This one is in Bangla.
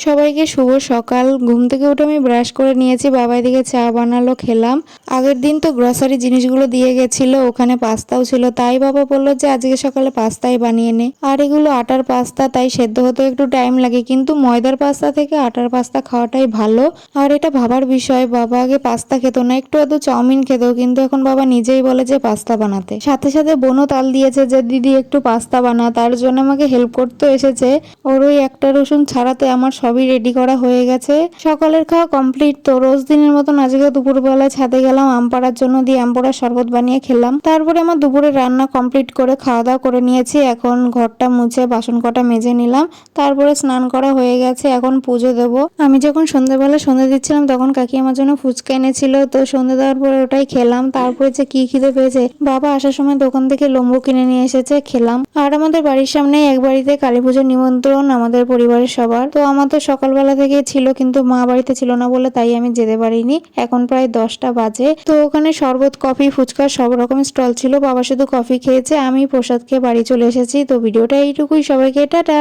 সবাইকে শুভ সকাল। ঘুম থেকে উঠে আমি ব্রাশ করে নিয়েছি, বাবা এদিকে চা বানালো, খেলাম। আগের দিন তো গ্রসারি জিনিসগুলো দিয়ে গেছিল, ওখানে পাস্তাও ছিল, তাই বাবা বললো যে আজকে সকালে পাস্তাই বানিয়ে নে। আর এগুলো আটার পাস্তা, তাই সেদ্ধ হতে একটু টাইম লাগে, কিন্তু ময়দার পাস্তা থেকে আটার পাস্তা খাওয়াটাই ভালো। আর এটা ভাবার বিষয়, বাবা আগে পাস্তা খেত না, একটু আধটু চাউমিন খেত, কিন্তু এখন বাবা নিজেই বলে যে পাস্তা বানাতে। সাথে সাথে বোনও তাল দিয়েছে যে দিদি একটু পাস্তা বানা, তার জন্য আমাকে হেল্প করতে এসেছে। ওর ওই একটা রসুন ছাড়াতে আমার সবই রেডি করা হয়ে গেছে। সকালের খাওয়া কমপ্লিট। তো রোজ দিনের মতন আজকে দুপুরবেলায় ছাদে গেলাম আম পাড়ার জন্য, দিয়ে আম পোড়ার শরবত বানিয়ে খেলাম। তারপরে আমার দুপুরে রান্না কমপ্লিট করে খাওয়া দাওয়া করে নিয়েছি। এখন ঘরটা মুছে বাসন কটা মেজে নিলাম, তারপরে স্নান করা হয়ে গেছে, এখন পুজো দেব। আমি যখন সন্ধ্যাবেলা সন্ধ্যা দিচ্ছিলাম তখন কাকি আমার জন্য ফুচকা এনেছিল, তো সন্ধ্যা দেওয়ার পরে ওটাই খেলাম। তারপরে যে কি খিদে পেয়েছে, বাবা আসার সময় দোকান থেকে লম্বু কিনে নিয়ে এসেছে, খেলাম। আর আমাদের বাড়ির সামনে এক বাড়িতে কালী পুজোর নিমন্ত্রণ আমাদের পরিবারের সবার। তো আমার তো সকালবেলা থেকে ছিল, কিন্তু মা বাড়িতে ছিল না বলে তাই আমি যেতে পারিনি। এখন প্রায় 10টা বাজে। তো ওখানে শরবত, কফি, ফুচকা সব রকমের স্টল ছিল। বাবা শুধু কফি খেয়েছে, আমি প্রসাদ খেয়ে বাড়ি চলে এসেছি। তো ভিডিওটা এইটুকুই, সবাইকে টাটা।